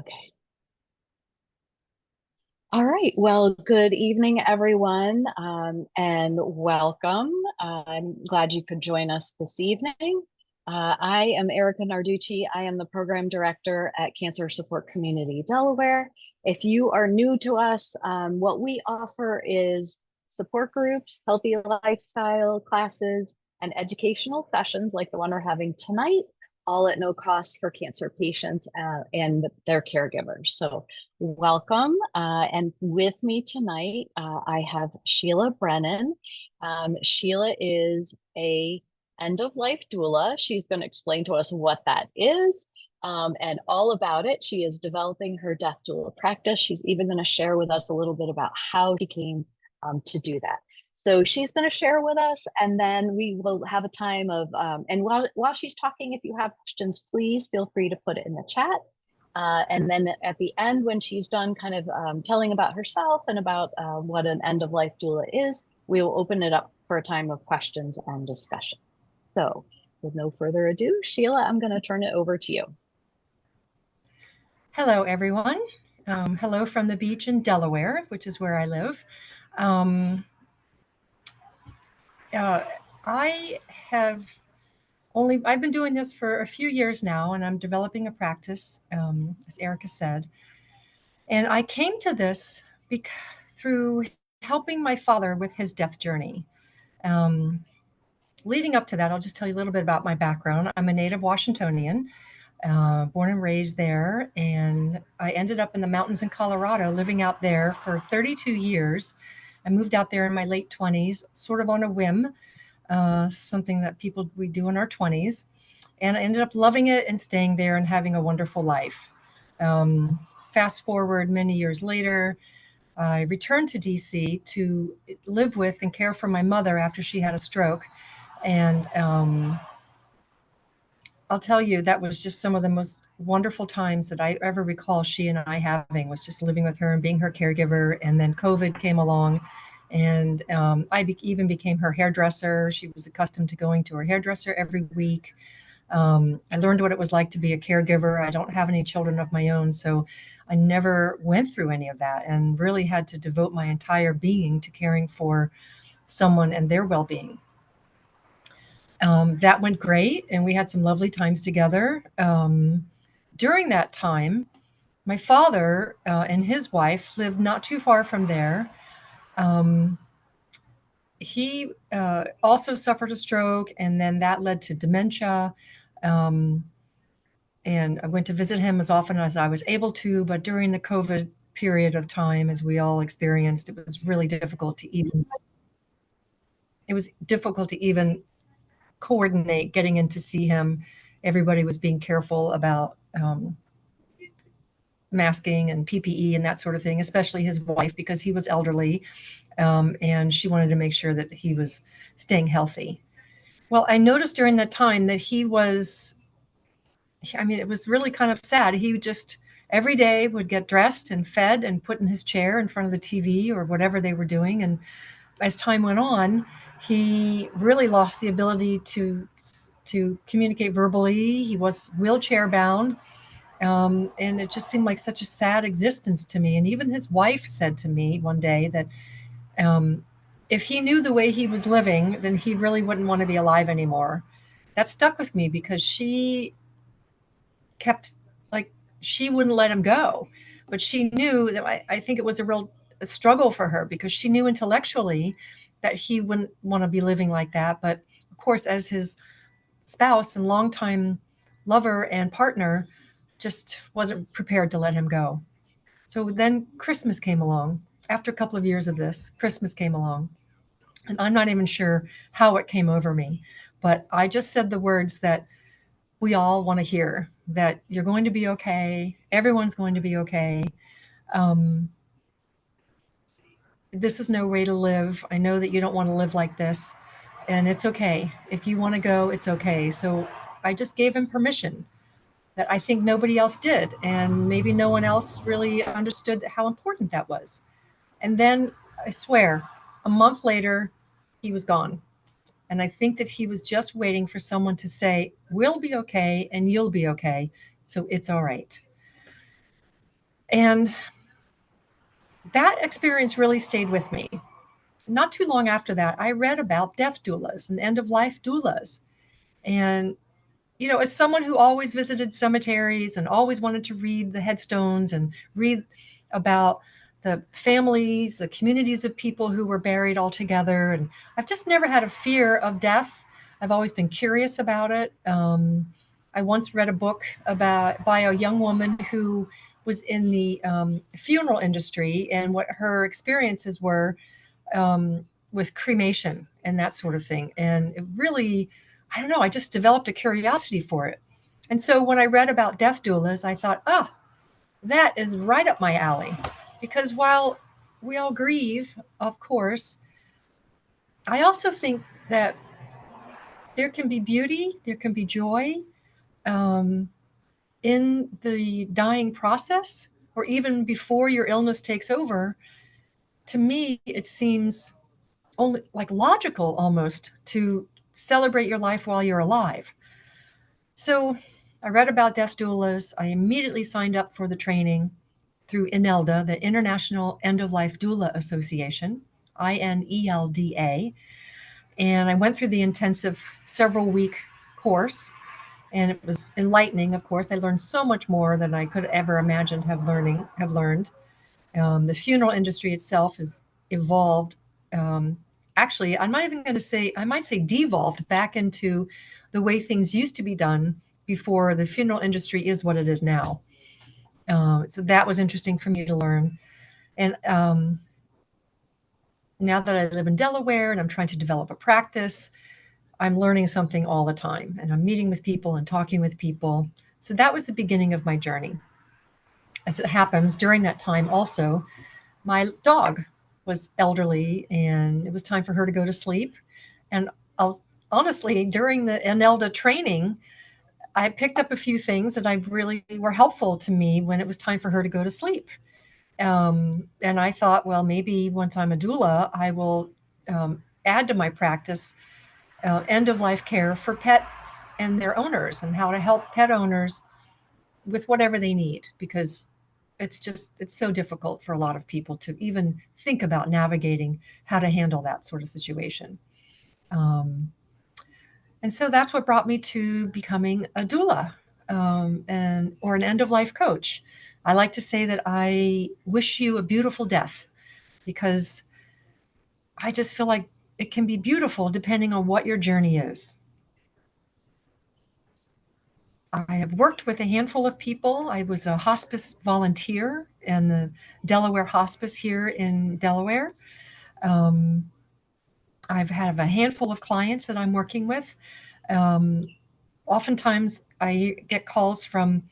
Okay. All right. Well, good evening, everyone, and welcome. I'm glad you could join us this evening. I am Erica Narducci. I am the program director at Cancer Support Community Delaware. If you are new to us, what we offer is support groups, healthy lifestyle classes, and educational sessions like the one we're having tonight, all at no cost for cancer patients and their caregivers. So welcome. And with me tonight, I have Sheila Brennan. Sheila is a end of life doula. She's going to explain to us what that is and all about it. She is developing her death doula practice. She's even going to share with us a little bit about how she came to do that. So she's going to share with us, and then we will have a time of, and while she's talking, if you have questions, please feel free to put it in the chat. And then at the end, when she's done kind of telling about herself and about what an end of life doula is, we will open it up for a time of questions and discussion. So with no further ado, Sheila, I'm going to turn it over to you. Hello, everyone. Hello from the beach in Delaware, which is where I live. Um, I have I've been doing this for a few years now, and I'm developing a practice, as Erica said. And I came to this through helping my father with his death journey. Um, Leading up to that, I'll just tell you a little bit about my background. I'm a native Washingtonian, born and raised there, and I ended up in the mountains in Colorado, living out there for 32 years. I moved out there in my late 20s, sort of on a whim, something that we do in our 20s. And I ended up loving it and staying there and having a wonderful life. Um, Fast forward many years later, I returned to DC to live with and care for my mother after she had a stroke. And I'll tell you, that was just some of the most wonderful times that I ever recall she and I having, was just living with her and being her caregiver. And then COVID came along, and even became her hairdresser. She was accustomed to going to her hairdresser every week. I learned what it was like to be a caregiver. I don't have any children of my own, so I never went through any of that, and really had to devote my entire being to caring for someone and their well-being. That went great, and we had some lovely times together. During that time, my father and his wife lived not too far from there. Um, he also suffered a stroke, and then that led to dementia. Um, and I went to visit him as often as I was able to. But during the COVID period of time, as we all experienced, it was really difficult to even. It was difficult to even coordinate getting in to see him. Everybody was being careful about masking and PPE and that sort of thing, especially his wife, because he was elderly, and she wanted to make sure that he was staying healthy. Well, I noticed during that time that it was really kind of sad. He just every day would get dressed and fed and put in his chair in front of the TV or whatever they were doing. And as time went on, he really lost the ability to communicate verbally. He was wheelchair bound, and it just seemed like such a sad existence to me. And even his wife said to me one day that um, if he knew the way he was living, then he really wouldn't want to be alive anymore. That stuck with me because she kept like she wouldn't let him go, but she knew that I think it was a real struggle for her, because she knew intellectually that he wouldn't want to be living like that. But of course, as his spouse and longtime lover and partner, just wasn't prepared to let him go. So then Christmas came along. After a couple of years of this, Christmas came along. And I'm not even sure how it came over me, but I just said the words that we all want to hear, that you're going to be okay. Everyone's going to be okay. Um, this is no way to live. I know that you don't want to live like this, and it's okay. If you want to go, it's okay. So I just gave him permission that I think nobody else did. And maybe no one else really understood how important that was. And then I swear, a month later, he was gone. And I think that he was just waiting for someone to say, we'll be okay and you'll be okay. So it's all right. And that experience really stayed with me. Not too long after that, I read about death doulas and end of life doulas. And, as someone who always visited cemeteries and always wanted to read the headstones and read about the families, the communities of people who were buried all together, and I've just never had a fear of death. I've always been curious about it. I once read a book by a young woman who was in the funeral industry and what her experiences were with cremation and that sort of thing. And it really, I don't know, I just developed a curiosity for it. And so when I read about death doulas, I thought, that is right up my alley. Because while we all grieve, of course, I also think that there can be beauty, there can be joy um, in the dying process, or even before your illness takes over. To me, it seems only like logical almost to celebrate your life while you're alive. So I read about death doulas. I immediately signed up for the training through INELDA, the International End of Life Doula Association, INELDA. And I went through the intensive several week course, and it was enlightening. Of course, I learned so much more than I could ever imagined have learned. The funeral industry itself has evolved. Um, Actually, I'm not even going to say, I might say devolved back into the way things used to be done before the funeral industry is what it is now. So that was interesting for me to learn. And now that I live in Delaware and I'm trying to develop a practice, I'm learning something all the time and I'm meeting with people and talking with people. So that was the beginning of my journey. As it happens, during that time also, my dog was elderly and it was time for her to go to sleep. And honestly, during the Enelda training, I picked up a few things that I really were helpful to me when it was time for her to go to sleep. And I thought, well, maybe once I'm a doula, I will add to my practice end of life care for pets and their owners and how to help pet owners with whatever they need, because it's so difficult for a lot of people to even think about navigating how to handle that sort of situation. Um, and so that's what brought me to becoming a doula, and or an end of life coach. I like to say that I wish you a beautiful death, because I just feel like it can be beautiful depending on what your journey is. I have worked with a handful of people. I was a hospice volunteer in the Delaware Hospice here in Delaware. Um, I've had a handful of clients that I'm working with. Um, Oftentimes, I get calls from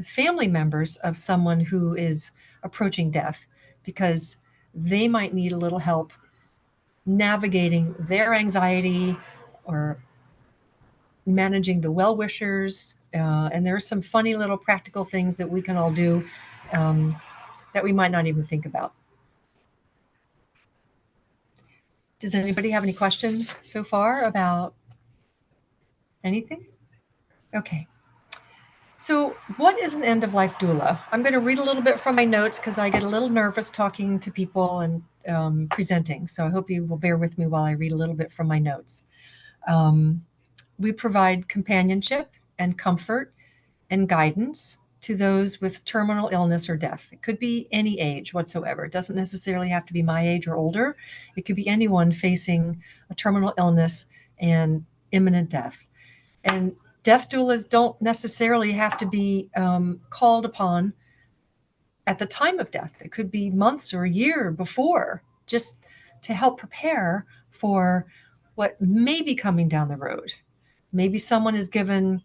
family members of someone who is approaching death because they might need a little help navigating their anxiety or managing the well wishers. And there are some funny little practical things that we can all do um, that we might not even think about. Does anybody have any questions so far about anything? Okay. So, what is an end of life doula? I'm going to read a little bit from my notes because I get a little nervous talking to people and presenting. So, I hope you will bear with me while I read a little bit from my notes. Um, we provide companionship and comfort and guidance to those with terminal illness or death. It could be any age whatsoever. It doesn't necessarily have to be my age or older. It could be anyone facing a terminal illness and imminent death. And death doulas don't necessarily have to be called upon at the time of death. It could be months or a year before, just to help prepare for what may be coming down the road. Maybe someone is given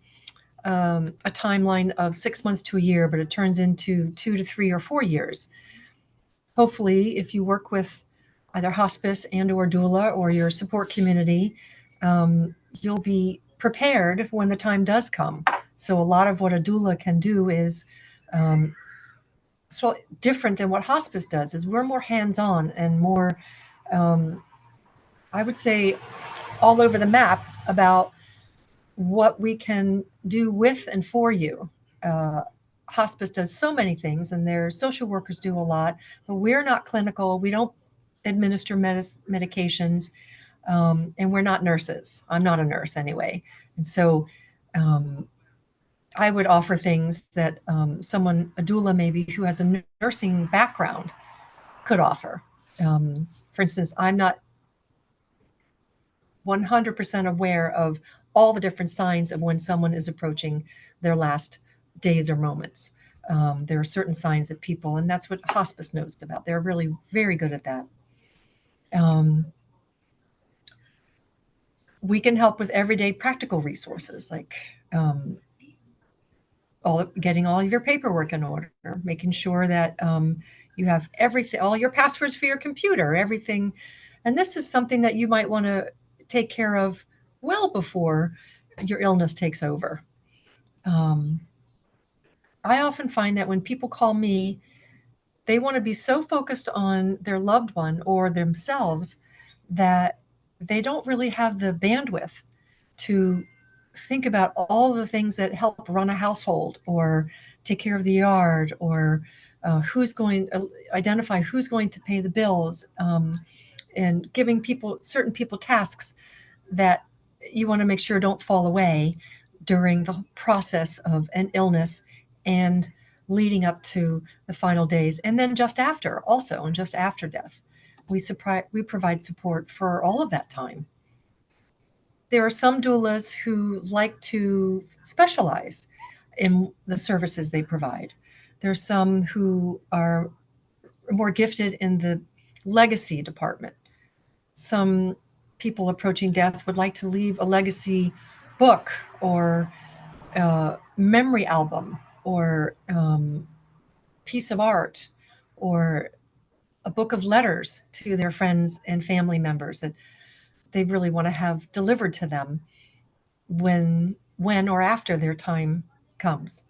a timeline of 6 months to a year, but it turns into 2 to 3 or 4 years. Hopefully, if you work with either hospice and or doula or your support community, you'll be prepared when the time does come. So a lot of what a doula can do is so different than what hospice does. Is we're more hands-on and more, I would say, all over the map about what we can do with and for you. hospice does so many things, and their social workers do a lot, but we're not clinical. We don't administer medications, and we're not nurses. I'm not a nurse anyway. And so um, I would offer things that someone, a doula maybe, who has a nursing background could offer. For instance, I'm not 100% aware of all the different signs of when someone is approaching their last days or moments. There are certain signs that people, and that's what hospice knows about. They're really very good at that. Um, we can help with everyday practical resources like getting all of your paperwork in order, making sure that you have everything, all your passwords for your computer, everything. And this is something that you might want to take care of well before your illness takes over. Um, I often find that when people call me, they want to be so focused on their loved one or themselves that they don't really have the bandwidth to think about all the things that help run a household or take care of the yard or who's going identify who's going to pay the bills, and giving people certain people tasks that you want to make sure don't fall away during the process of an illness and leading up to the final days, and then just after also, and just after death. We provide support for all of that time. There are some doulas who like to specialize in the services they provide. There's some who are more gifted in the legacy department. Some people approaching death would like to leave a legacy book or a memory album or piece of art or a book of letters to their friends and family members that they really want to have delivered to them when or after their time comes.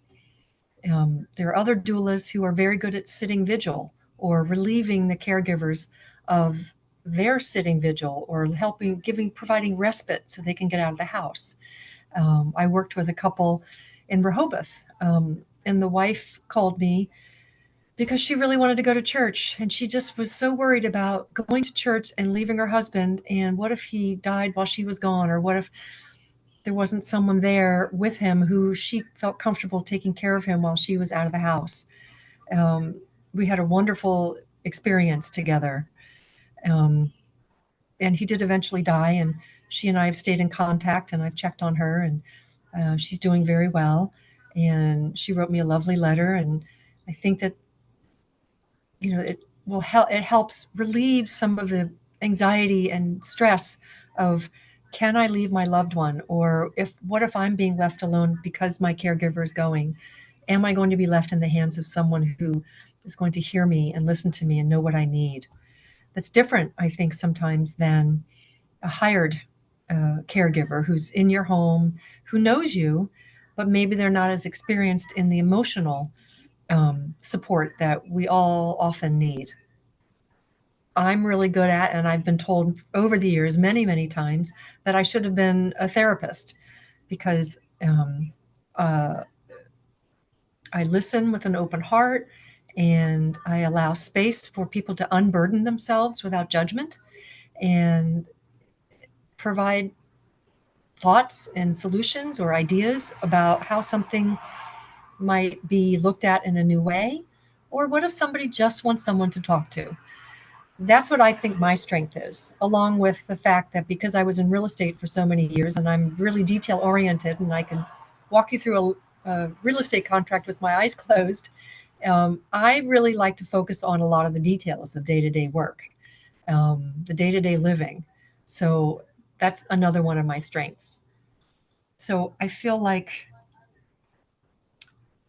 There are other doulas who are very good at sitting vigil or relieving the caregivers of their sitting vigil or providing respite so they can get out of the house. I worked with a couple in Rehoboth, and the wife called me because she really wanted to go to church, and she just was so worried about going to church and leaving her husband, and what if he died while she was gone, or what if there wasn't someone there with him who she felt comfortable taking care of him while she was out of the house. We had a wonderful experience together. Um, and he did eventually die, and she and I have stayed in contact, and I've checked on her, and she's doing very well. And she wrote me a lovely letter, and I think that it will help. It helps relieve some of the anxiety and stress of, can I leave my loved one, or what if I'm being left alone because my caregiver is going? Am I going to be left in the hands of someone who is going to hear me and listen to me and know what I need? That's different, I think, sometimes than a hired caregiver who's in your home, who knows you, but maybe they're not as experienced in the emotional support that we all often need. I'm really good at, and I've been told over the years many, many times, that I should have been a therapist because uh, I listen with an open heart and I allow space for people to unburden themselves without judgment and provide thoughts and solutions or ideas about how something might be looked at in a new way. Or what if somebody just wants someone to talk to? That's what I think my strength is, along with the fact that because I was in real estate for so many years and I'm really detail oriented and I can walk you through a real estate contract with my eyes closed, I really like to focus on a lot of the details of day to day work, the day to day living. So that's another one of my strengths. So I feel like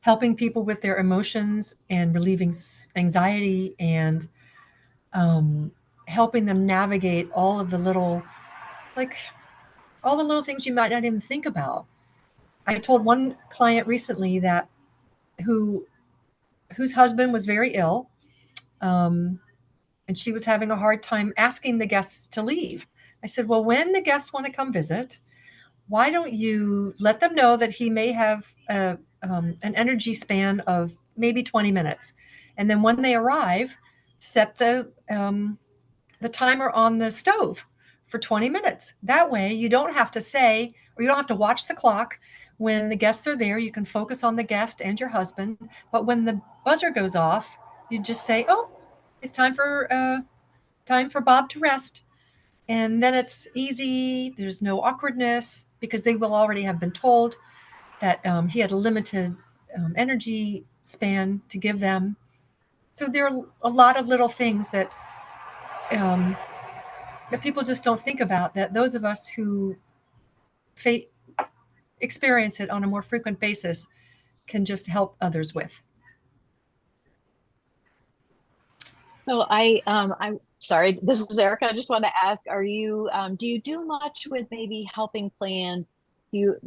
helping people with their emotions and relieving anxiety and um, helping them navigate like all the little things you might not even think about. I told one client recently that whose husband was very ill, um, and she was having a hard time asking the guests to leave. I said, well, when the guests want to come visit, why don't you let them know that he may have an energy span of maybe 20 minutes. And then when they arrive, set the timer on the stove for 20 minutes. That way, you don't have to say, or you don't have to watch the clock. When the guests are there, you can focus on the guest and your husband. But when the buzzer goes off, you just say, "Oh, it's time for Bob to rest." And then it's easy. There's no awkwardness because they will already have been told that he had a limited energy span to give them. So there are a lot of little things um, that people just don't think about, that those of us who fa- experience it on a more frequent basis can just help others with. So I'm sorry, this is Erica. I just want to ask, do you do much with maybe helping plan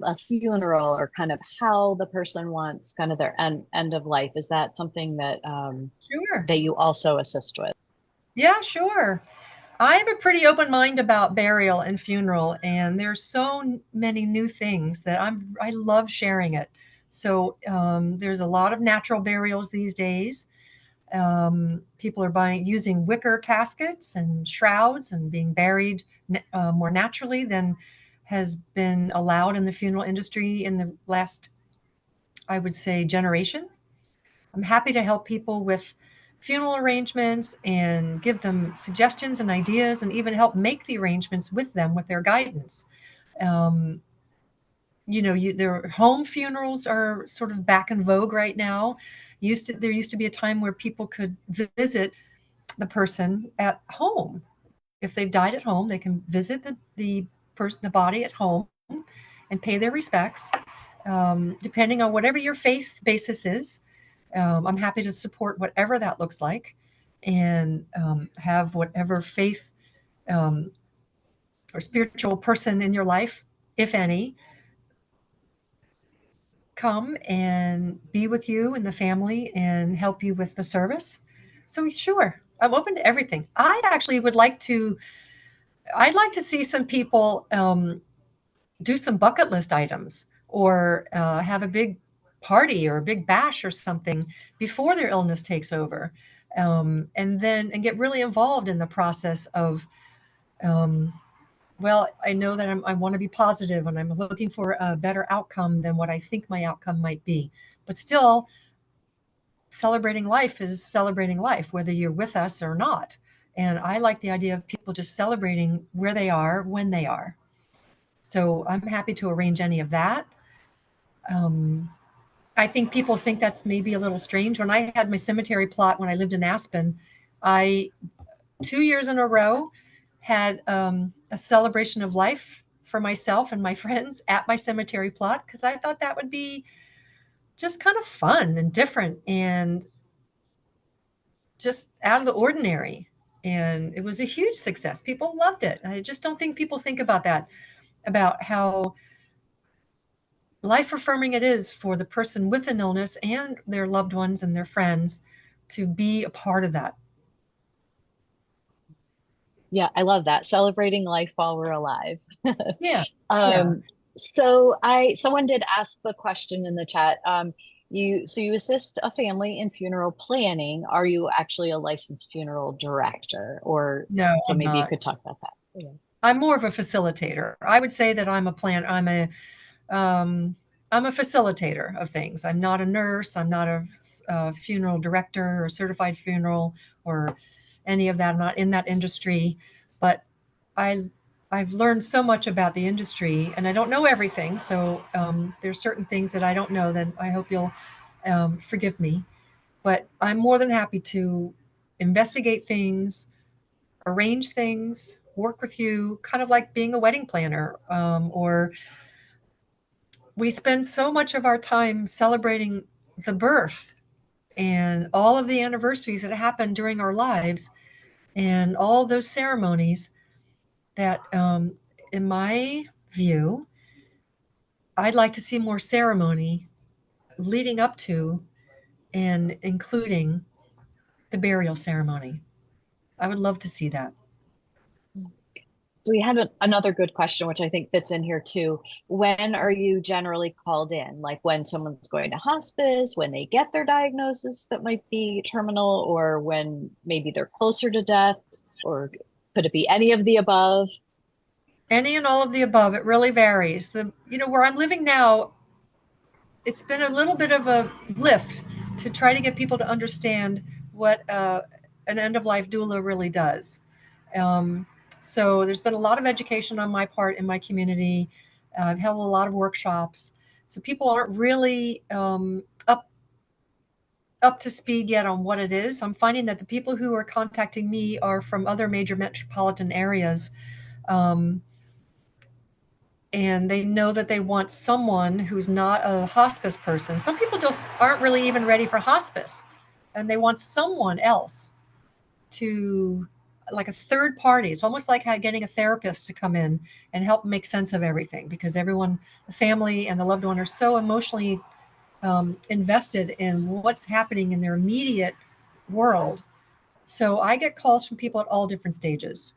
a funeral, or kind of how the person wants kind of their end of life? Is that something Sure. that you also assist with? Yeah, sure. I have a pretty open mind about burial and funeral, and there's so many new things that I love sharing it. So there's a lot of natural burials these days. People are using wicker caskets and shrouds and being buried more naturally than has been allowed in the funeral industry in the last, I would say, generation. I'm happy to help people with funeral arrangements and give them suggestions and ideas, and even help make the arrangements with them with their guidance. Um, their home funerals are sort of back in vogue right now. There used to be a time where people could visit the person at home. If they've died at home, they can visit the body at home and pay their respects, depending on whatever your faith basis is. I'm happy to support whatever that looks like, and have whatever faith um, or spiritual person in your life, if any, come and be with you and the family and help you with the service. So sure, I'm open to everything. I'd like to see some people do some bucket list items, or have a big party or a big bash or something before their illness takes over, and get really involved in the process of. Um, well, I know that I want to be positive, and I'm looking for a better outcome than what I think my outcome might be. But still, celebrating life is celebrating life, whether you're with us or not. And I like the idea of people just celebrating where they are when they are. So I'm happy to arrange any of that. Um, I think people think that's maybe a little strange. When I had my cemetery plot when I lived in Aspen, I 2 years in a row had a celebration of life for myself and my friends at my cemetery plot, because I thought that would be just kind of fun and different and just out of the ordinary. And it was a huge success. People loved it. I just don't think people think about that, about how life affirming it is for the person with an illness and their loved ones and their friends to be a part of that. Yeah, I love that. Celebrating life while we're alive. Yeah. Yeah. Um, someone did ask the question in the chat. You assist a family in funeral planning. Are you actually a licensed funeral director? Or No, so I'm maybe you not. could talk about that. Yeah. I'm more of a facilitator. I would say that um, I'm a facilitator of things. I'm not a nurse. I'm not a funeral director or certified funeral or any of that. I'm not in that industry, but I I've learned so much about the industry, and I don't know everything. So there's certain things that I don't know that I hope you'll forgive me. But I'm more than happy to investigate things, arrange things, work with you, kind of like being a wedding planner. Or we spend so much of our time celebrating the birth and all of the anniversaries that happen during our lives and all those ceremonies that, in my view, I'd like to see more ceremony leading up to and including the burial ceremony. I would love to see that. So we had another good question, which I think fits in here too. When are you generally called in? Like when someone's going to hospice, when they get their diagnosis that might be terminal, or when maybe they're closer to death, or could it be any of the above? Any and all of the above. It really varies. Where I'm living now, it's been a little bit of a lift to try to get people to understand what an end of life doula really does. Um, so there's been a lot of education on my part in my community. I've held a lot of workshops. So people aren't really up to speed yet on what it is. I'm finding that the people who are contacting me are from other major metropolitan areas. Um, and they know that they want someone who's not a hospice person. Some people just aren't really even ready for hospice, and they want someone else to, like a third party. It's almost like getting a therapist to come in and help make sense of everything, because everyone, the family and the loved one, are so emotionally invested in what's happening in their immediate world. So I get calls from people at all different stages.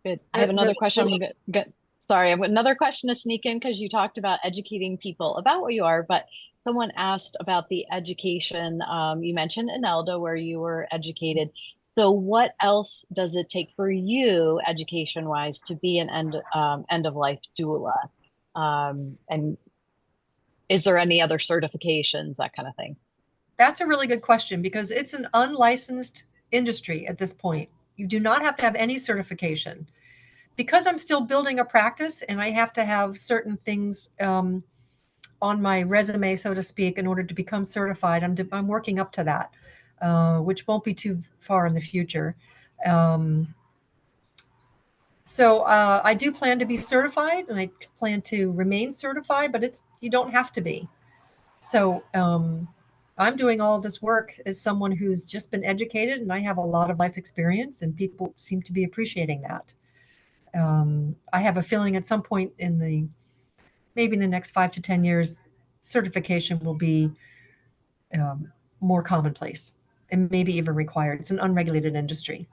Good. I have The, another the, question. the, Sorry, I have another question to sneak in because you talked about educating people about what you are, but someone asked about the education. You mentioned Inelda where you were educated. So what else does it take for you, education wise, to be an end of life doula? And is there any other certifications, that kind of thing? That's a really good question, because it's an unlicensed industry at this point. You do not have to have any certification. Because I'm still building a practice and I have to have certain things on my resume, so to speak, in order to become certified. I'm working up to that, which won't be too far in the future. Um, so I do plan to be certified, and I plan to remain certified, but you don't have to be. So I'm doing all of this work as someone who's just been educated, and I have a lot of life experience, and people seem to be appreciating that. I have a feeling at some point maybe in the next 5 to 10 years, certification will be um, more commonplace and maybe even required. It's an unregulated industry.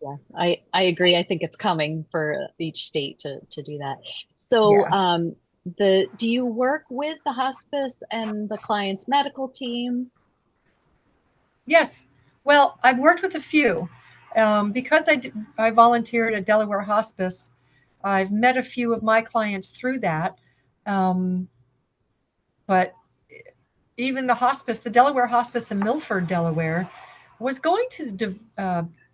Yeah, I agree. I think it's coming for each state to do that. So, Yeah. do you work with the hospice and the client's medical team? Yes. Well, I've worked with a few. Because I volunteered at Delaware Hospice, I've met a few of my clients through that. Um, but even the Delaware Hospice in Milford, Delaware, was going to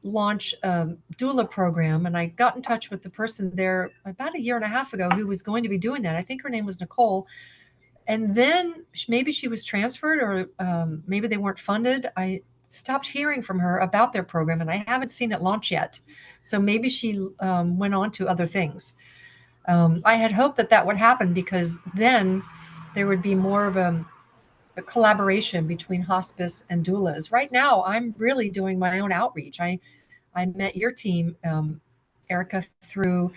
launch a doula program, and I got in touch with the person there about a year and a half ago who was going to be doing that. I think her name was Nicole, and then maybe she was transferred, or maybe they weren't funded. I stopped hearing from her about their program, and I haven't seen it launch yet. So maybe she went on to other things. I had hoped that that would happen, because then there would be more of a collaboration between hospice and doulas. Right now, I'm really doing my own outreach. I met your team, Erica, through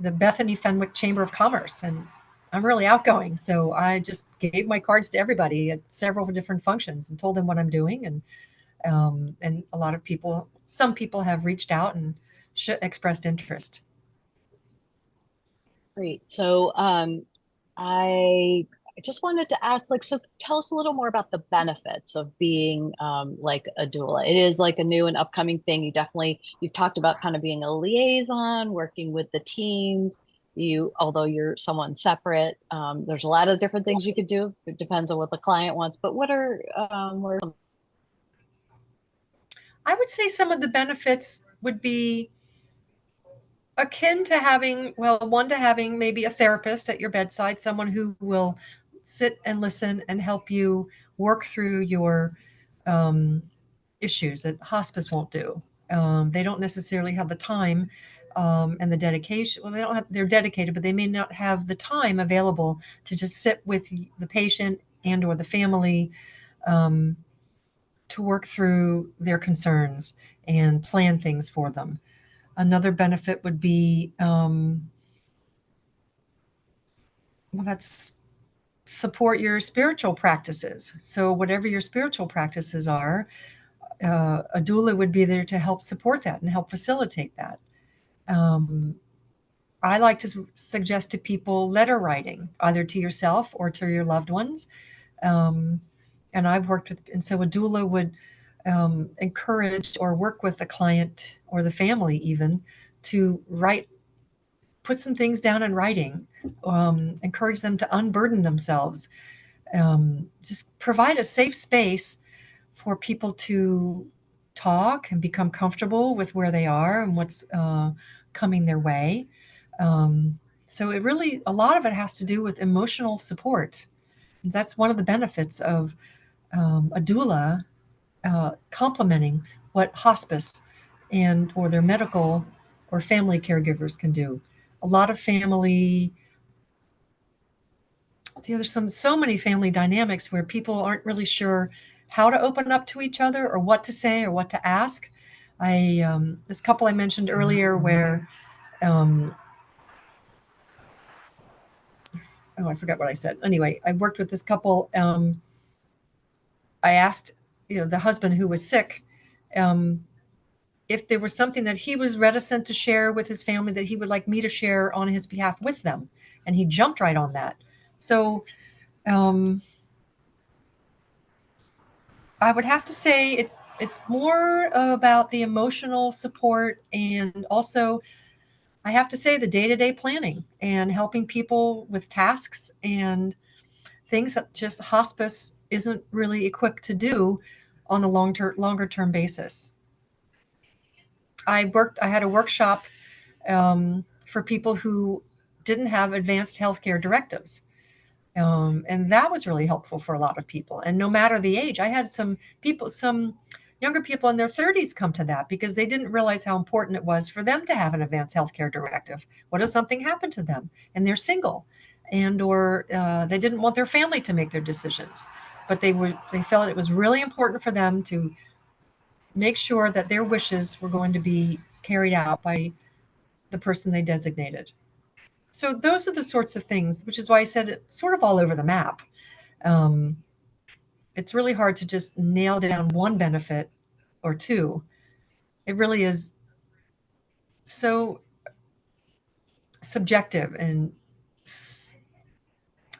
the Bethany Fenwick Chamber of Commerce, and I'm really outgoing. So I just gave my cards to everybody at several different functions and told them what I'm doing. And a lot of people, some people have reached out and expressed interest. Great. So, I I just wanted to ask, like, so tell us a little more about the benefits of being like a doula. It is like a new and upcoming thing. You've talked about kind of being a liaison, working with the teams. Although you're someone separate, there's a lot of different things you could do. It depends on what the client wants. But what are I would say some of the benefits would be akin to having, well, one, to having maybe a therapist at your bedside, someone who will sit and listen and help you work through your um, issues that hospice won't do. They don't necessarily have the time and the dedication. Well, they're dedicated, but they may not have the time available to just sit with the patient and or the family um, to work through their concerns and plan things for them. Another benefit would be, well, that's support your spiritual practices. So whatever your spiritual practices are, a doula would be there to help support that and help facilitate that. Um, I like to suggest to people letter writing, either to yourself or to your loved ones. Um, and I've worked with, and so a doula would encourage or work with the client or the family even to write, put some things down in writing, encourage them to unburden themselves, just provide a safe space for people to talk and become comfortable with where they are and what's coming their way. So it really, a lot of it has to do with emotional support. That's one of the benefits of a doula complementing what hospice and or their medical or family caregivers can do. A lot of family, there's so many family dynamics where people aren't really sure how to open up to each other or what to say or what to ask. This couple I mentioned earlier where um, oh, I forgot what I said. Anyway, I worked with this couple. I asked, the husband who was sick, um, if there was something that he was reticent to share with his family that he would like me to share on his behalf with them, and he jumped right on that. So um, I would have to say it's more about the emotional support, and also I have to say the day-to-day planning and helping people with tasks and things that just hospice isn't really equipped to do on a longer term basis. I had a workshop for people who didn't have advanced healthcare directives. And that was really helpful for a lot of people. And no matter the age, I had some younger people in their 30s come to that because they didn't realize how important it was for them to have an advanced healthcare directive. What if something happened to them and they're single, and or they didn't want their family to make their decisions, but they felt it was really important for them to make sure that their wishes were going to be carried out by the person they designated. So those are the sorts of things, which is why I said it's sort of all over the map. Um, it's really hard to just nail down one benefit or two. It really is so subjective and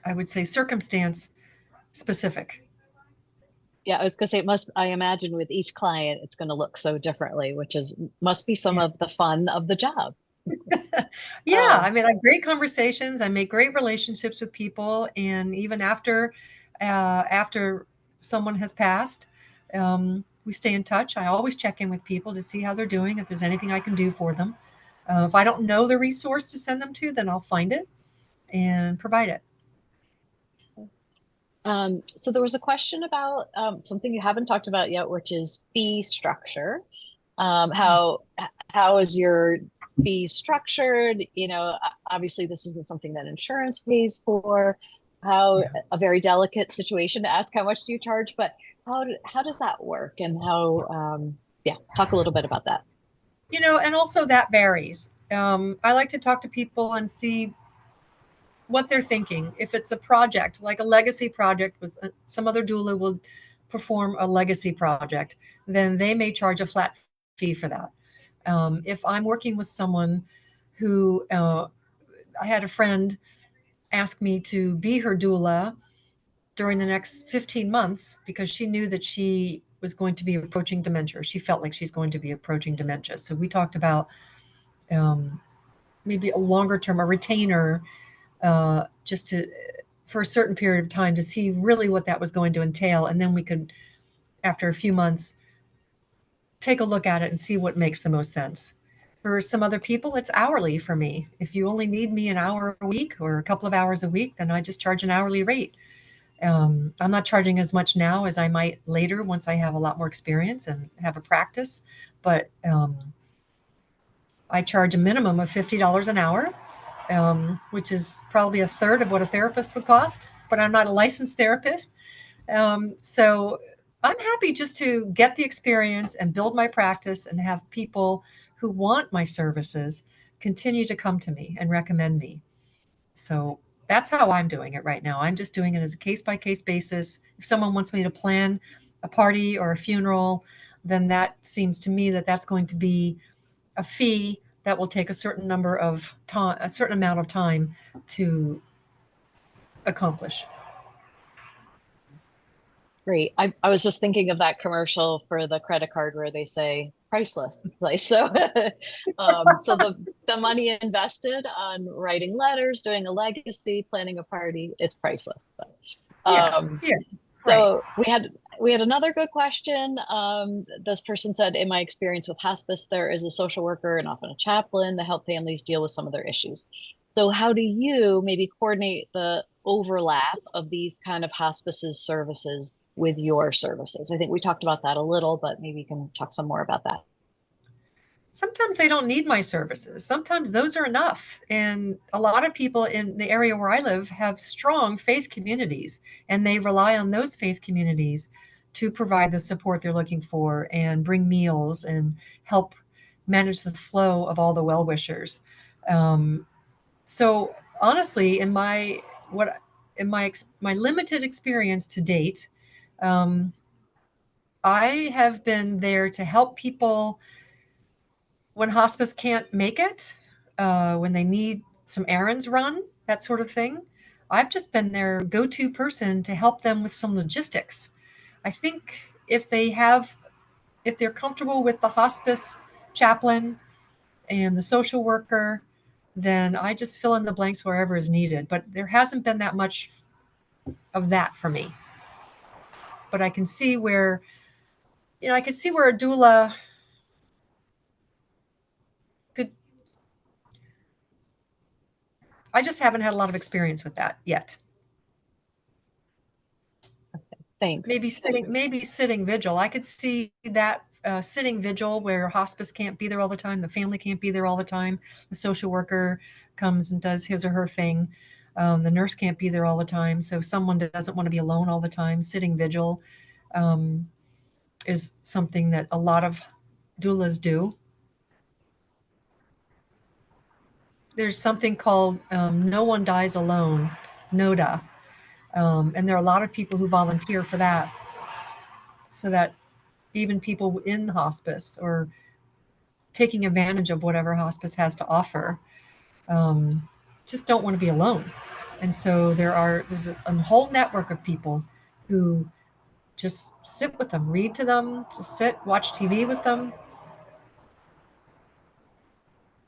I would say circumstance specific. Yeah, I was gonna say it must, I imagine with each client, it's gonna look so differently, which is must be some Yeah. of the fun of the job. Yeah. Um, I mean, I have great conversations. I make great relationships with people. And even after someone has passed, we stay in touch. I always check in with people to see how they're doing, if there's anything I can do for them. If I don't know the resource to send them to, then I'll find it and provide it. so there was a question about something you haven't talked about yet, which is fee structure. How is your fee structured? Obviously this isn't something that insurance pays for. How Yeah. A very delicate situation to ask how much do you charge, but how does that work and how yeah, talk a little bit about that. And also that varies. I like to talk to people and see what they're thinking. If it's a project, like a legacy project with some other doula will perform a legacy project, then they may charge a flat fee for that. If I'm working with someone who, I had a friend ask me to be her doula during the next 15 months because she knew that she was going to be approaching dementia. She felt like she's going to be approaching dementia. So we talked about um, maybe a longer term, a retainer, just to for a certain period of time to see really what that was going to entail, and then we could, after a few months, take a look at it and see what makes the most sense. For some other people, it's hourly for me. If you only need me an hour a week or a couple of hours a week, then I just charge an hourly rate. I'm not charging as much now as I might later once I have a lot more experience and have a practice, but I charge a minimum of $50 an hour, which is probably a third of what a therapist would cost, but I'm not a licensed therapist. So I'm happy just to get the experience and build my practice and have people who want my services continue to come to me and recommend me. So that's how I'm doing it right now. I'm just doing it as a case by case basis. If someone wants me to plan a party or a funeral, then that seems to me that that's going to be a fee that will take a certain number of time, a certain amount of time to accomplish. Great. I was just thinking of that commercial for the credit card where they say priceless. Like so, so the money invested on writing letters, doing a legacy, planning a party, it's priceless. So, Yeah, yeah, right. so we had another good question. This person said, in my experience with hospice, there is a social worker and often a chaplain to help families deal with some of their issues. So how do you maybe coordinate the overlap of these kind of hospices services with your services? I think we talked about that a little, but maybe you can talk some more about that. Sometimes they don't need my services. Sometimes those are enough. And a lot of people in the area where I live have strong faith communities, and they rely on those faith communities to provide the support they're looking for and bring meals and help manage the flow of all the well wishers. Um, so honestly, in my limited experience to date, um, I have been there to help people when hospice can't make it, when they need some errands run, that sort of thing. I've just been their go to person to help them with some logistics. I think if they're comfortable with the hospice chaplain and the social worker, then I just fill in the blanks wherever is needed. But there hasn't been that much of that for me. But I can see where, I can see where a doula could, I just haven't had a lot of experience with that yet. Thanks. Maybe sitting vigil. I could see that sitting vigil where hospice can't be there all the time, the family can't be there all the time, the social worker comes and does his or her thing. The nurse can't be there all the time, so someone doesn't want to be alone all the time. Sitting vigil um, is something that a lot of doulas do. There's something called No One Dies Alone, NODA, and there are a lot of people who volunteer for that, so that even people in hospice or taking advantage of whatever hospice has to offer um, just don't want to be alone. And so there's a whole network of people who just sit with them, read to them, just sit, watch TV with them.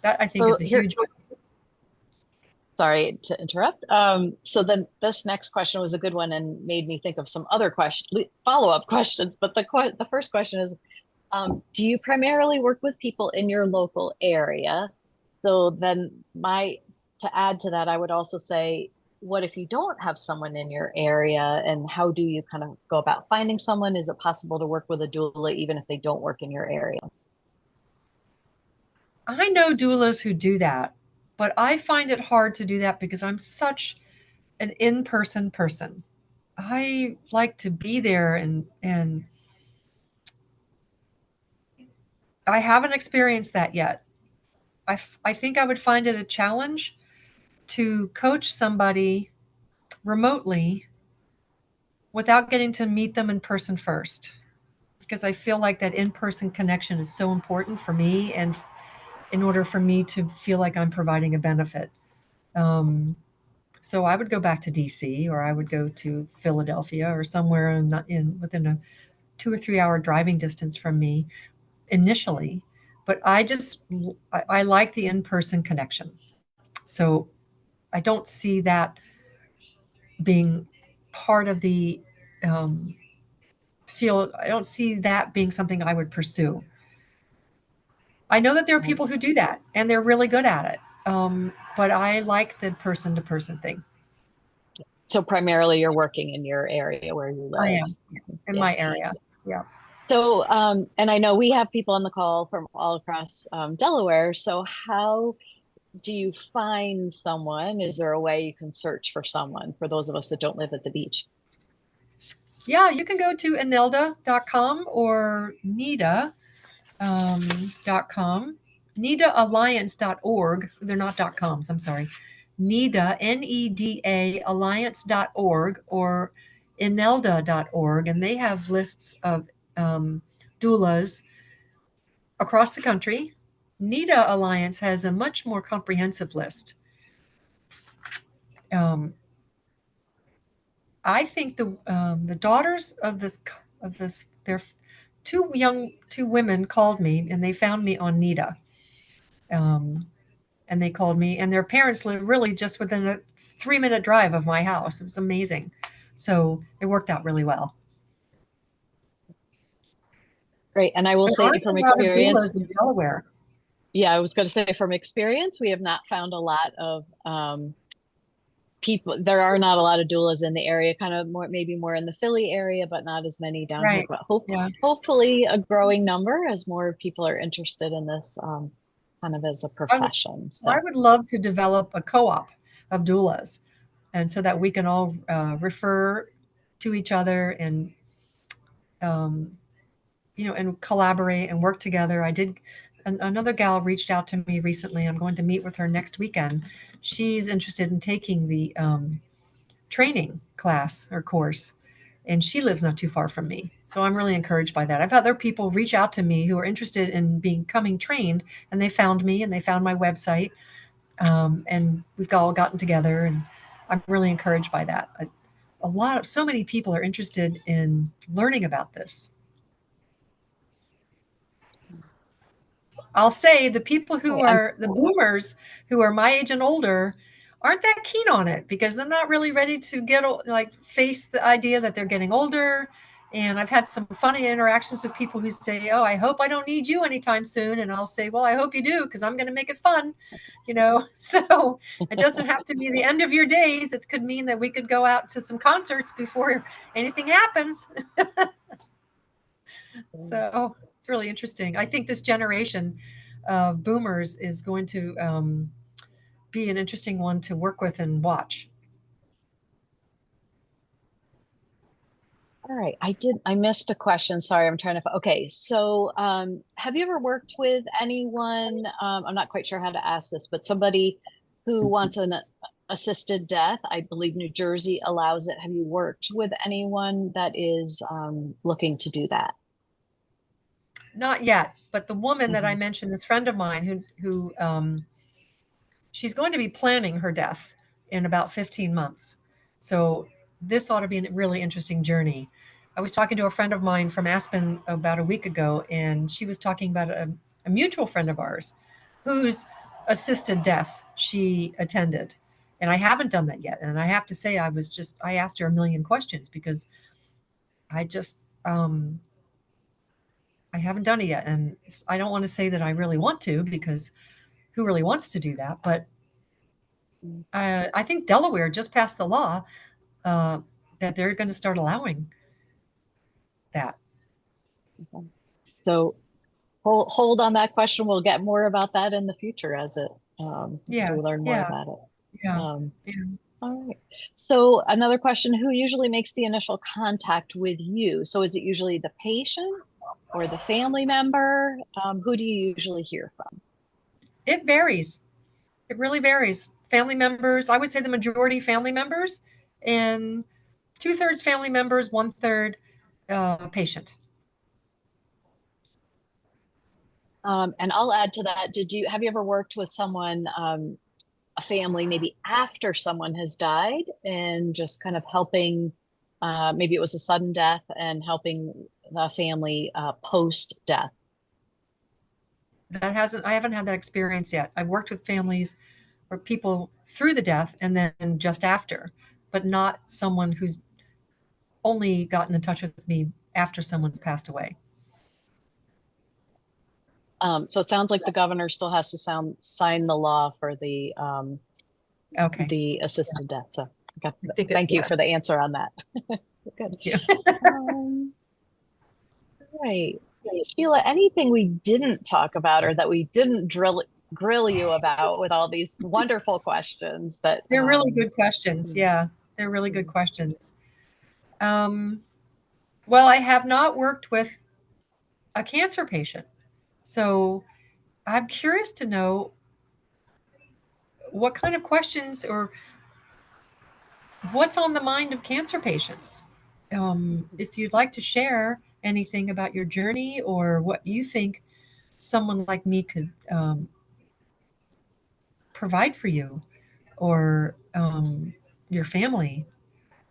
That I think So is a here, huge. sorry to interrupt. So then this next question was a good one and made me think of some other follow-up questions. But the first question is, do you primarily work with people in your local area? So then to add to that, I would also say, what if you don't have someone in your area, and how do you kind of go about finding someone? Is it possible to work with a doula even if they don't work in your area? I know doulas who do that, but I find it hard to do that because I'm such an in-person person. I like to be there and I haven't experienced that yet. I think I would find it a challenge to coach somebody remotely without getting to meet them in person first, because I feel like that in person connection is so important for me and in order for me to feel like I'm providing a benefit. Um, so I would go back to DC, or I would go to Philadelphia or somewhere within a 2 or 3 hour driving distance from me initially. But I like the in person connection. So I don't see that being part of the um, I don't see that being something I would pursue. I know that there are people who do that and they're really good at it. But I like the person to person thing. So primarily you're working in your area where you I live. am in Yeah. my area. Yeah. So, and I know we have people on the call from all across Delaware. So, how do you find someone? Is there a way you can search for someone for those of us that don't live at the beach? Yeah, you can go to enelda.com or nida.com, nidaalliance.org. They're not .coms, I'm sorry. NEDA, NEDA alliance.org or enelda.org. And they have lists of doulas across the country. NIDA Alliance has a much more comprehensive list. Um, I think the daughters of this they're two women called me and they found me on NIDA. Um, and they called me, and their parents live really just within a 3-minute drive of my house. It was amazing. So it worked out really well. Great. And I will There say aren't a from lot of experience, doulas in Delaware. yeah, I was going to say from experience, we have not found a lot of people. There are not a lot of doulas in the area, kind of more, maybe more in the Philly area, but not as many down here. Right. But Yeah. hopefully a growing number as more people are interested in this kind of as a I would, profession. I So, would love to develop a co-op of doulas, and so that we can all refer to each other and um, and collaborate and work together. I did. Another gal reached out to me recently. I'm going to meet with her next weekend. She's interested in taking the training class or course, and she lives not too far from me. So I'm really encouraged by that. I've had other people reach out to me who are interested in becoming trained, and they found me and they found my website, and we've all gotten together, and I'm really encouraged by that. So many people are interested in learning about this. I'll say the people who okay, I'm are the boomers who are my age and older aren't that keen on it because they're not really ready to face the idea that they're getting older. And I've had some funny interactions with people who say, "Oh, I hope I don't need you anytime soon." And I'll say, "Well, I hope you do because I'm going to make it fun." So it doesn't have to be the end of your days. It could mean that we could go out to some concerts before anything happens. So it's really interesting. I think this generation of boomers is going to be an interesting one to work with and watch. all right. I missed a question. Sorry, I'm trying to, okay. So, have you ever worked with anyone? I'm not quite sure how to ask this, but somebody who wants an assisted death. I believe New Jersey allows it. Have you worked with anyone that is looking to do that? Not yet, but the woman that I Mhm. mentioned, this friend of mine who she's going to be planning her death in about 15 months. So this ought to be a really interesting journey. I was talking to a friend of mine from Aspen about a week ago, and she was talking about a mutual friend of ours whose assisted death she attended. And I haven't done that yet. And I have to say, I asked her a million questions because I just, I haven't done it yet. And I don't want to say that I really want to because who really wants to do that? But I think Delaware just passed the law uh, that they're going to start allowing that. Okay. So hold on that question. We'll get more about that in the future as Yeah, we learn more yeah, about it. yeah. Um, Yeah. all right. So another question, who usually makes the initial contact with you? So is it usually the patient or the family member? Who do you usually hear from? It varies. It really varies. Family members, I would say the majority family members, and 2/3 family members, 1/3 patient. And I'll add to that. Have you ever worked with someone, a family, maybe after someone has died and just kind of helping, maybe it was a sudden death and helping the family post death? I haven't had that experience yet. I've worked with families or people through the death and then just after, but not someone who's only gotten in touch with me after someone's passed away. So it sounds like the governor still has to sign the law for Okay. the assisted death. So I think it, thank you yeah. for the answer on that. Good. Yeah. Um, right. Sheila, anything we didn't talk about or that we didn't grill you about with all these wonderful questions that They're really good questions. mm, Yeah, they're really good mm, questions. Um, well, I have not worked with a cancer patient. So I'm curious to know what kind of questions or what's on the mind of cancer patients. If you'd like to share anything about your journey or what you think someone like me could provide for you or your family,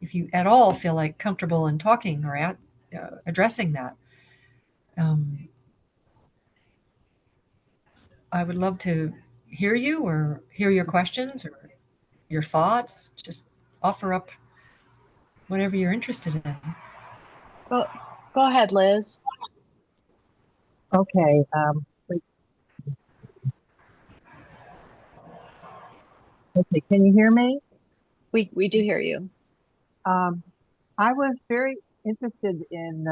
if you at all feel like comfortable in talking or addressing that. Um, I would love to hear you or hear your questions or your thoughts. Just offer up whatever you're interested in. Go, go ahead, Liz. Okay. Okay. Can you hear me? We do hear you. Um, I was very interested in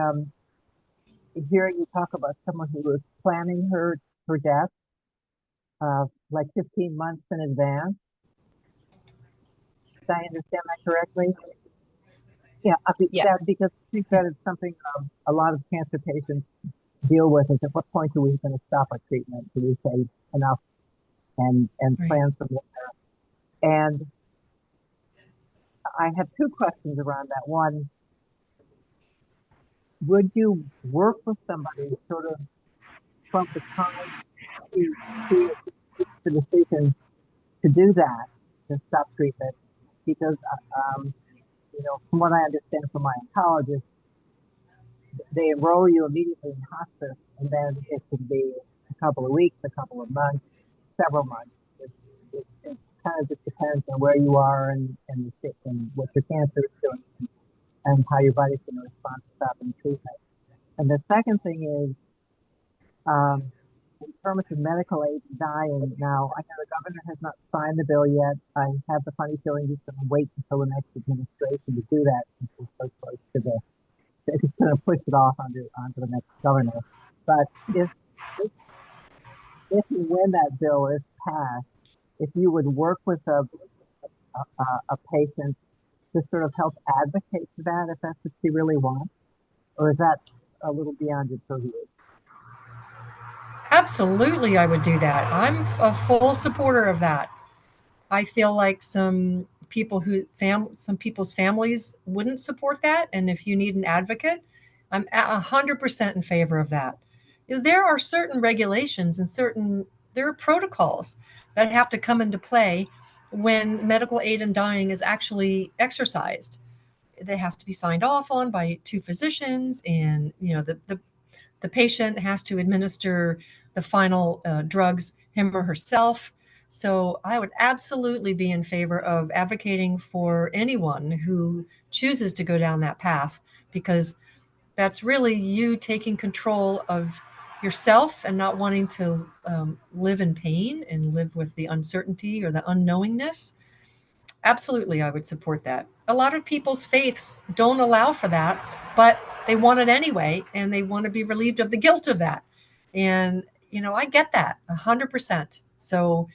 hearing you talk about someone who was planning her death, like 15 months in advance. Did I understand that correctly? Yeah, Yes. because I think that Yes. is something a lot of cancer patients deal with. Is at what point are we going to stop our treatment? Do we say enough and Right. plan from there? And I have two questions around that. One, would you work with somebody sort of from the time she makes the decision to do that, to stop treatment? Because, from what I understand from my oncologist, they enroll you immediately in hospice, and then it can be a couple of weeks, a couple of months, several months. It kind of just depends on where you are and what your cancer is doing and how your body's going to respond to stopping treatment. And the second thing is, um, in terms of medical aid and dying, now I know the governor has not signed the bill yet. I have the funny feeling he's going to wait until the next administration to do that since we're so close to the, he's going to push it off onto the next governor. But if, if and when that bill is passed, if you would work with a patient to sort of help advocate for that, if that's what she really wants, or is that a little beyond your purview? Absolutely, I would do that. I'm a full supporter of that. I feel like some people's families wouldn't support that, and if you need an advocate, I'm 100% in favor of that. There are certain regulations and there are protocols that have to come into play when medical aid in dying is actually exercised. It has to be signed off on by two physicians, and the patient has to administer the final drugs him or herself. So I would absolutely be in favor of advocating for anyone who chooses to go down that path, because that's really you taking control of yourself and not wanting to live in pain and live with the uncertainty or the unknowingness. Absolutely, I would support that. A lot of people's faiths don't allow for that, but they want it anyway, and they want to be relieved of the guilt of that. And I get that 100%. So,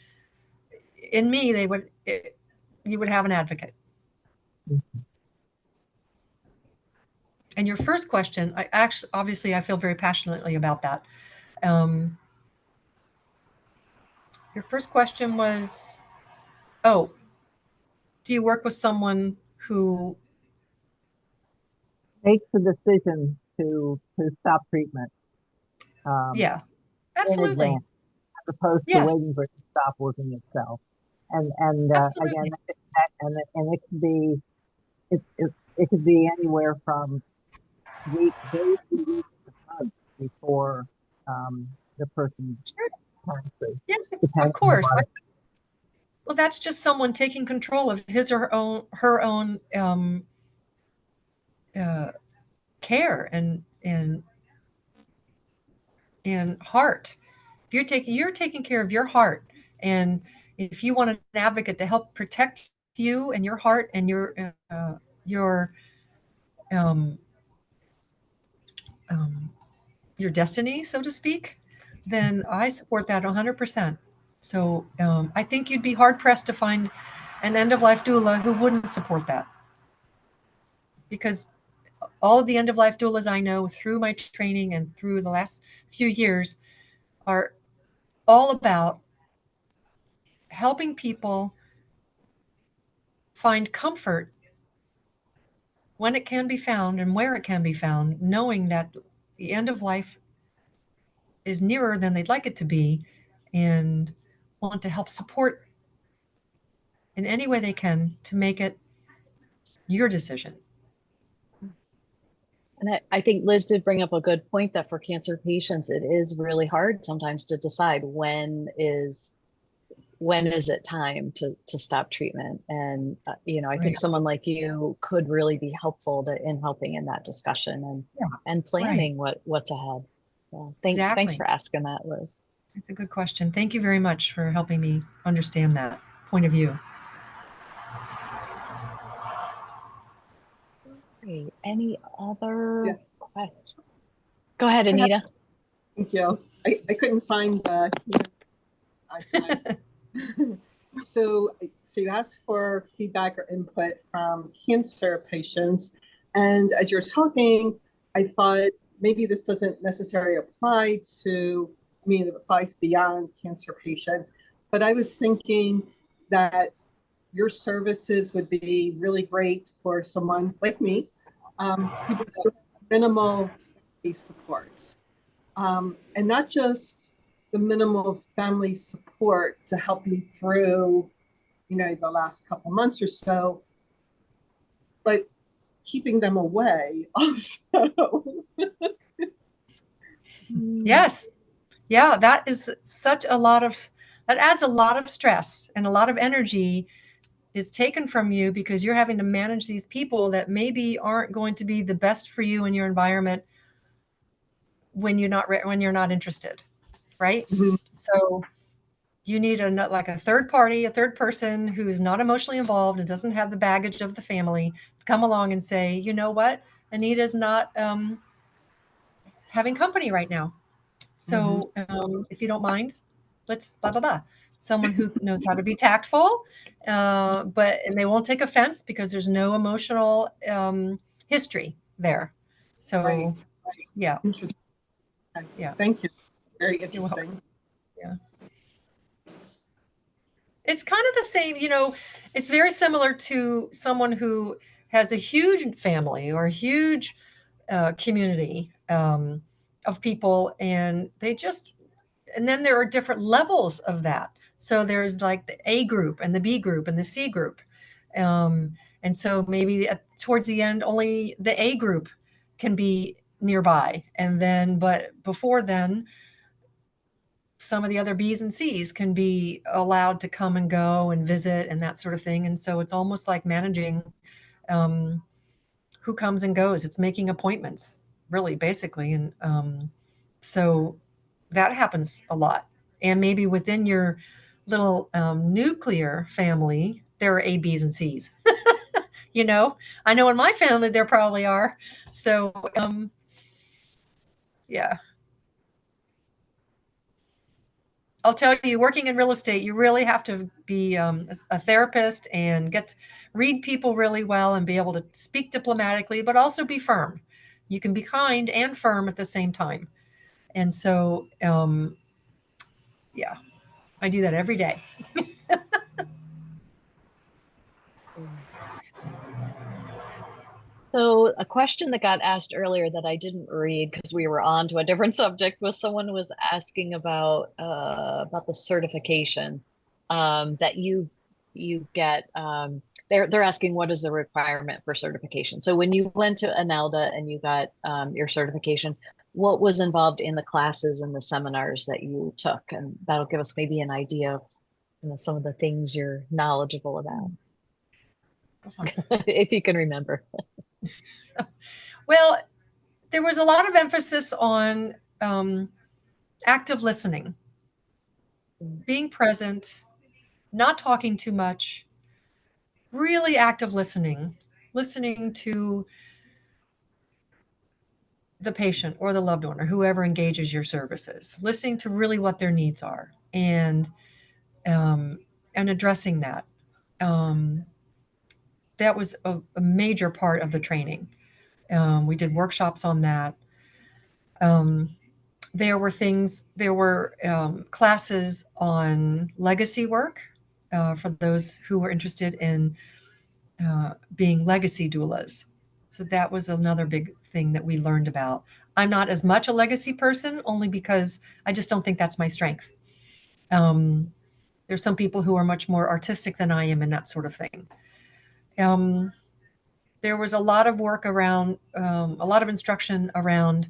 in me, you would have an advocate. And your first question, obviously, I feel very passionately about that. Um, your first question was, oh, do you work with someone who? Makes the decision to stop treatment Yeah, in absolutely. advance, as opposed to Yes, waiting for it to stop working itself. And again, absolutely. it can be it could be anywhere from days to weeks to months before um, the person Sure. turns free, Yes, of depending on the course. body. Well, that's just someone taking control of his or her own uh, care and heart. If you're taking care of your heart, and if you want an advocate to help protect you and your heart and your um, um, your destiny, so to speak, then I support that 100%. So I think you'd be hard pressed to find an end of life doula who wouldn't support that, because all of the end of life doulas I know through my training and through the last few years are all about helping people find comfort when it can be found and where it can be found, knowing that the end of life is nearer than they'd like it to be, and want to help support in any way they can to make it your decision. And I think Liz did bring up a good point that for cancer patients, it is really hard sometimes to decide when is it time to stop treatment. And I think Right. someone like you could really be helpful in helping in that discussion Yeah. and Right. planning what's ahead. So thanks Exactly. for asking that, Liz. It's a good question. Thank you very much for helping me understand that point of view. Okay, any other Yeah. questions? Go ahead, I have- Anita. Thank you. I couldn't find the icon. So you asked for feedback or input from cancer patients. And as you're talking, I thought maybe this doesn't necessarily apply to, I mean, it applies beyond cancer patients. But I was thinking that your services would be really great for someone like me, who has minimal support. And not just the minimal family support to help you through, the last couple months or so, but keeping them away also. Yes. Yeah, that adds a lot of stress, and a lot of energy is taken from you because you're having to manage these people that maybe aren't going to be the best for you in your environment when you're not interested, right? Mhm. So you need a third party, a third person who's not emotionally involved and doesn't have the baggage of the family to come along and say, you know what, Anita's not having company right now. So if you don't mind, let's blah, blah, blah. Someone who knows how to be tactful, and they won't take offense because there's no emotional history there. Right, So, right. yeah, Interesting. Okay. yeah, Thank you. Very you're welcome. interesting. Yeah. It's kind of the same, it's very similar to someone who has a huge family or a huge community of people, and then there are different levels of that. So there's like the A group and the B group and the C group. And so maybe towards the end, only the A group can be nearby. But before then, some of the other B's and C's can be allowed to come and go and visit and that sort of thing. And so it's almost like managing um, who comes and goes. It's making appointments, really, basically. And so that happens a lot. And maybe within your little nuclear family, there are A, B's, and C's. I know in my family there probably are. So, yeah. I'll tell you, working in real estate, you really have to be a therapist and read people really well and be able to speak diplomatically, but also be firm. You can be kind and firm at the same time. And so, yeah, I do that every day. So a question that got asked earlier that I didn't read because we were on to a different subject was someone was asking about the certification that you get. They're asking what is the requirement for certification. So when you went to ANELDA and you got your certification, what was involved in the classes and the seminars that you took? And that'll give us maybe an idea of some of the things you're knowledgeable about, if you can remember. Well, there was a lot of emphasis on active listening, being present, not talking too much, really active listening to the patient or the loved one or whoever engages your services, listening to really what their needs are, um, and addressing that. Um, that was a major part of the training. We did workshops on that. Um, there were classes on legacy work for those who were interested in being legacy doulas. So that was another big thing that we learned about. I'm not as much a legacy person, only because I just don't think that's my strength. Um, there's some people who are much more artistic than I am in that sort of thing. Um, there was a lot of work around, a lot of instruction around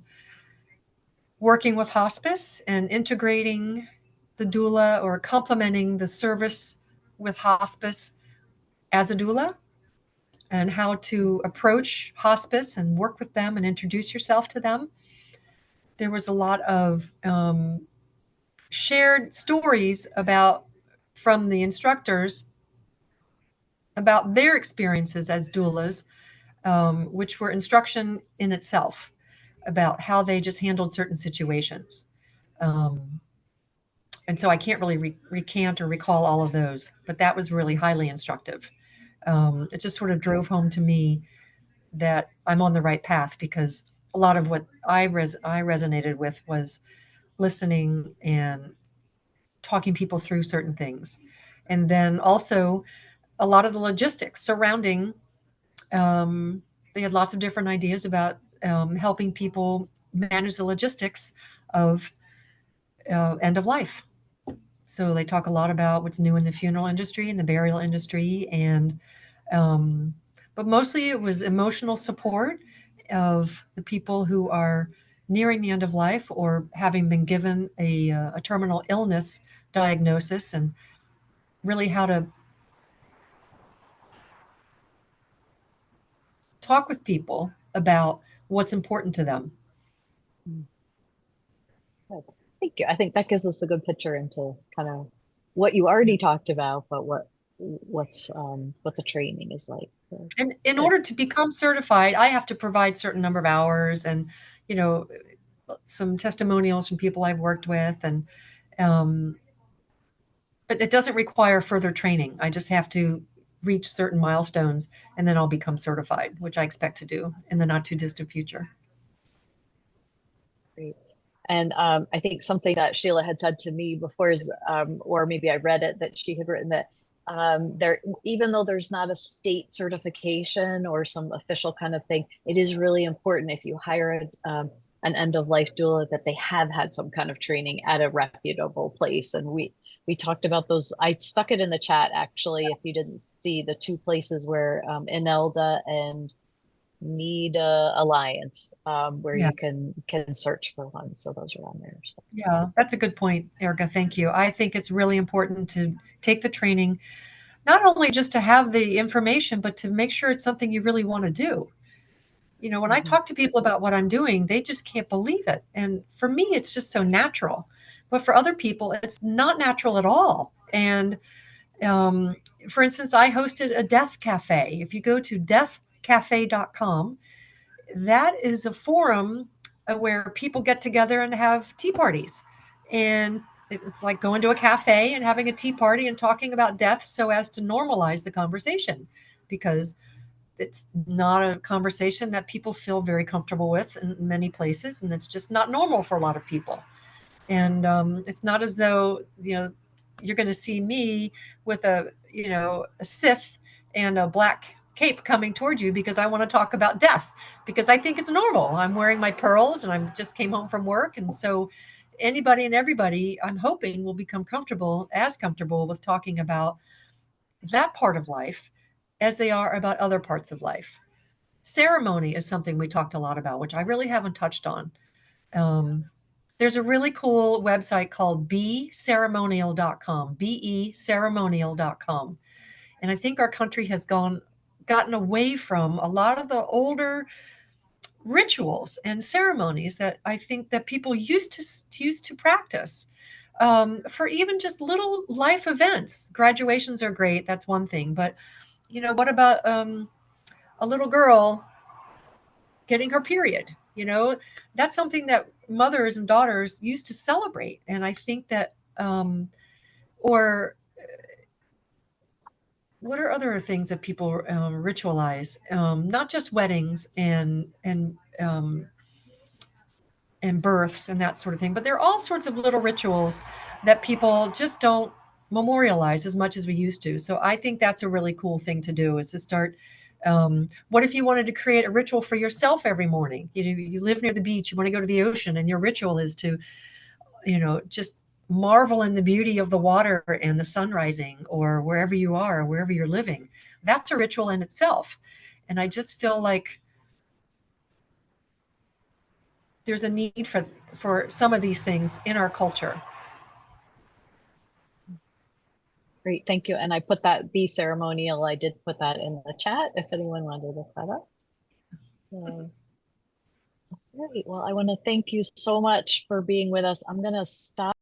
working with hospice and integrating the doula or complementing the service with hospice as a doula, and how to approach hospice and work with them and introduce yourself to them. There was a lot of shared stories about from the instructors about their experiences as doulas, which were instruction in itself about how they just handled certain situations. Um, and so I can't really recant or recall all of those, but that was really highly instructive. It just sort of drove home to me that I'm on the right path, because a lot of what I resonated with was listening and talking people through certain things. And then also a lot of the logistics surrounding, they had lots of different ideas about helping people manage the logistics of end of life. So they talk a lot about what's new in the funeral industry and the burial industry, and but mostly it was emotional support of the people who are nearing the end of life or having been given a terminal illness diagnosis, and really how to talk with people about what's important to them. Good. Thank you. I think that gives us a good picture into kind of what you already talked about, but what the training is like. And in Good. order to become certified, I have to provide certain number of hours, and you know, some testimonials from people I've worked with, and um, but it doesn't require further training. I just have to reach certain milestones, and then I'll become certified, which I expect to do in the not too distant future. Great. And I think something that Sheila had said to me before is, or maybe I read it, that she had written that there, even though there's not a state certification or some official kind of thing, it is really important if you hire an end of life doula that they have had some kind of training at a reputable place. And we talked about those. I stuck it in the chat actually, if you didn't see the two places where Inelda and Need Alliance, where Yeah. you can search for one. So those are on there. So. Yeah, that's a good point, Erica. Thank you. I think it's really important to take the training, not only just to have the information, but to make sure it's something you really want to do. You know, when I talk to people about what I'm doing, they just can't believe it. And for me, it's just so natural. But for other people, it's not natural at all. And um, for instance, I hosted a death cafe. If you go to deathcafe.com, that is a forum where people get together and have tea parties. And it's like going to a cafe and having a tea party and talking about death so as to normalize the conversation, because it's not a conversation that people feel very comfortable with in many places, and it's just not normal for a lot of people. And it's not as though, you know, you're going to see me with a, you know, a scythe and a black cape coming toward you because I want to talk about death, because I think it's normal. I'm wearing my pearls and I just came home from work. And so anybody and everybody, I'm hoping, will become comfortable with talking about that part of life as they are about other parts of life. Ceremony is something we talked a lot about, which I really haven't touched on. There's a really cool website called beceremonial.com, beceremonial.com. And I think our country has gotten away from a lot of the older rituals and ceremonies that I think that people used to practice, for even just little life events. Graduations are great, that's one thing, but you know, what about a little girl getting her period? You know, that's something that mothers and daughters used to celebrate. And I think that, or what are other things that people ritualize? Not just weddings and births and that sort of thing, but there are all sorts of little rituals that people just don't memorialize as much as we used to. So I think that's a really cool thing to do, is to start What if you wanted to create a ritual for yourself every morning? You live near the beach, you want to go to the ocean, and your ritual is to, just marvel in the beauty of the water and the sun rising, or wherever you are, wherever you're living. That's a ritual in itself. And I just feel like there's a need for some of these things in our culture. Great, thank you. And I put that be ceremonial. I did put that in the chat if anyone wanted to look that up. So, great. Well, I want to thank you so much for being with us. I'm going to stop.